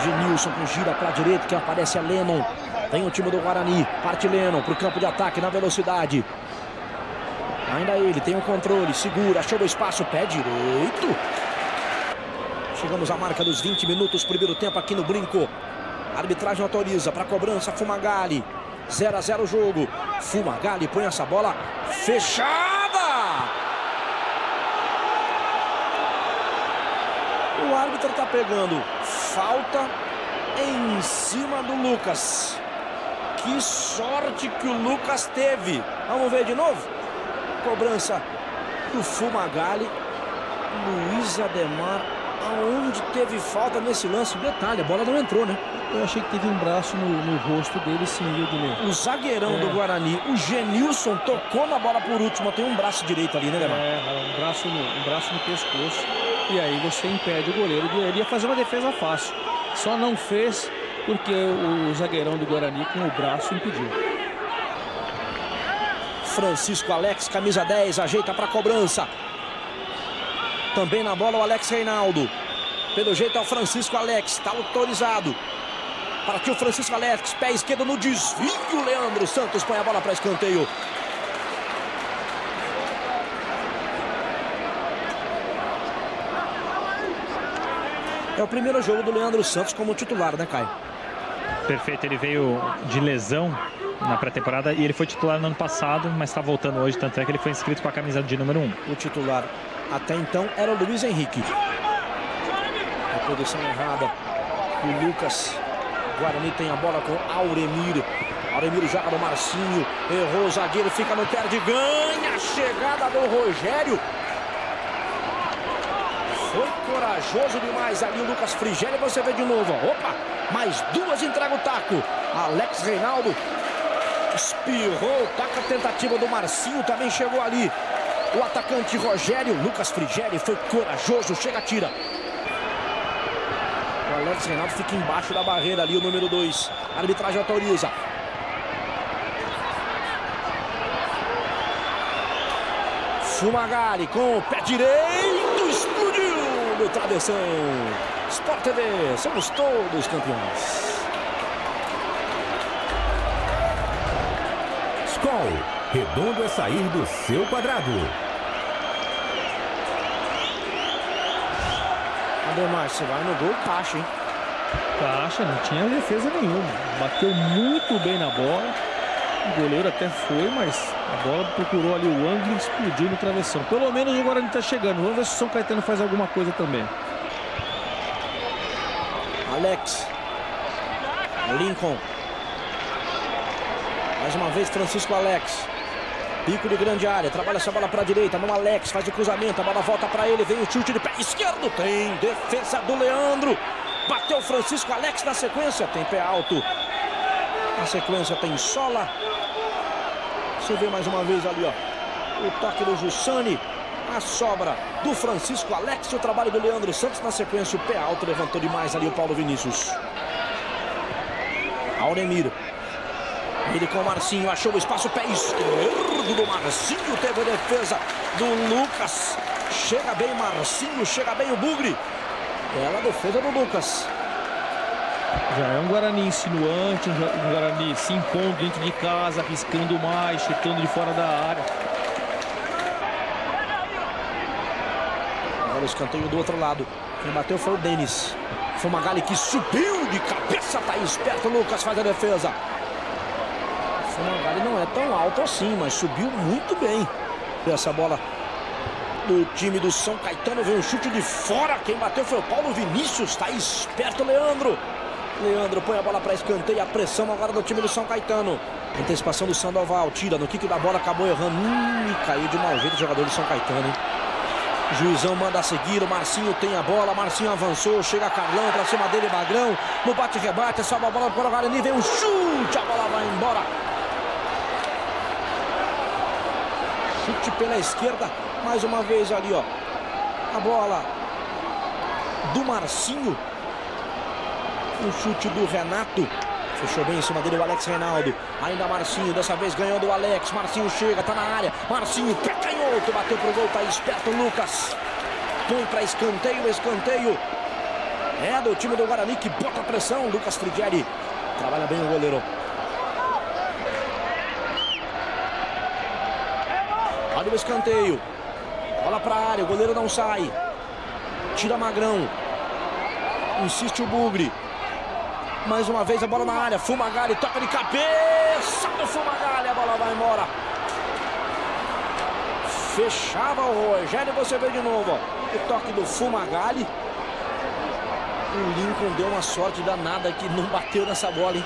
Genilson que gira para a direita, que aparece a Lennon. Vem o time do Guarani, parte Lennon para o campo de ataque na velocidade. Ainda ele, tem o controle, segura, achou o espaço, pé direito. Chegamos à marca dos 20 minutos, primeiro tempo aqui no Brinco. A arbitragem autoriza para cobrança, Fumagalli. 0 a 0 o jogo. Fumagalli põe essa bola fechada. O árbitro está pegando falta em cima do Lucas. Que sorte que o Lucas teve. Vamos ver de novo. Cobrança do Fumagalli. Luiz Ademar, aonde teve falta nesse lance? Detalhe, a bola não entrou, né? Eu achei que teve um braço no rosto dele, sim, Ednei. O zagueirão do Guarani, o Genilson, tocou na bola por último. Tem um braço direito ali, né, Ademar? Um braço no pescoço. E aí você impede o goleiro. Ele ia fazer uma defesa fácil. Só não fez porque o zagueirão do Guarani com o braço impediu. Francisco Alex, camisa 10, ajeita para cobrança. Também na bola o Alex Reinaldo. Pelo jeito é o Francisco Alex, está autorizado. Partiu o Francisco Alex, pé esquerdo no desvio. Leandro Santos põe a bola para escanteio. É o primeiro jogo do Leandro Santos como titular, né, Caio? Perfeito, ele veio de lesão na pré-temporada e ele foi titular no ano passado, mas está voltando hoje, tanto é que ele foi inscrito com a camisa de número 1. O titular até então era o Luiz Henrique. A posição errada. O Lucas. Guarani tem a bola com Auremir. Auremir joga no Marcinho. Errou o zagueiro, fica no perde, ganha a chegada do Rogério. Foi corajoso demais ali o Lucas Frigério. Você vê de novo, ó. Opa, mais duas, entrega o taco. Alex Reinaldo espirrou, taca a tentativa do Marcinho, também chegou ali o atacante Rogério. Lucas Frigério foi corajoso, chega, tira. O Alex Reinaldo fica embaixo da barreira ali, o número 2. A arbitragem autoriza. Fumagalli com o pé direito, explodiu no travessão. Sport TV, somos todos campeões. Skol, redondo é sair do seu quadrado. Ademar, você vai no gol, caixa, hein? Caixa, não tinha defesa nenhuma. Bateu muito bem na bola. O goleiro até foi, mas a bola procurou ali o ângulo e explodiu no travessão. Pelo menos o Guarani está chegando. Vamos ver se o São Caetano faz alguma coisa também. Alex. Lincoln. Mais uma vez Francisco Alex. Pico de grande área. Trabalha essa bola para a direita. No Alex. Faz o cruzamento. A bola volta para ele. Vem o chute de pé esquerdo. Tem defesa do Leandro. Bateu Francisco Alex na sequência. Tem pé alto. Na sequência tem Sola. Você vê mais uma vez ali, ó. O toque do Jussani. A sobra do Francisco Alex. O trabalho do Leandro Santos. Na sequência o pé alto. Levantou demais ali o Paulo Vinícius. Auremir. Ele com o Marcinho, achou o espaço, pé esquerdo do Marcinho, teve a defesa do Lucas. Chega bem Marcinho, chega bem o Bugre. Bela defesa do Lucas. Já é um Guarani insinuante, um Guarani se impondo dentro de casa, arriscando mais, chutando de fora da área. Agora o escanteio do outro lado. Quem bateu foi o Denis. Fumagalli que subiu de cabeça, tá esperto, o Lucas faz a defesa. O Fumagalli não é tão alto assim, mas subiu muito bem. Essa bola do time do São Caetano, vem um chute de fora. Quem bateu foi o Paulo Vinícius, tá esperto Leandro. Leandro põe a bola para escanteio, a pressão agora do time do São Caetano. Antecipação do Sandoval, tira no kick da bola, acabou errando. E caiu de mau jeito o jogador do São Caetano, hein? Juizão manda seguir, o Marcinho tem a bola, Marcinho avançou, chega Carlão pra cima dele, Magrão, no bate-rebate, sobe a bola para o Guarani, vem um chute, a bola vai embora. Chute pela esquerda, mais uma vez ali, ó, a bola do Marcinho, o chute do Renato, fechou bem em cima dele o Alex Reinaldo, ainda Marcinho, dessa vez ganhando o Alex, Marcinho chega, tá na área, Marcinho, pé canhoto, bateu pro gol, tá esperto o Lucas, põe pra escanteio, escanteio É do time do Guarani que bota a pressão. Lucas Frigieri trabalha bem o goleiro. Olha o escanteio. Bola para a área, o goleiro não sai. Tira Magrão. Insiste o Bugre. Mais uma vez a bola na área. Fumagalli toca de cabeça do Fumagalli. A bola vai embora. Fechava o Rogério. Você vê de novo, ó, o toque do Fumagalli. O Lincoln deu uma sorte danada que não bateu nessa bola, hein?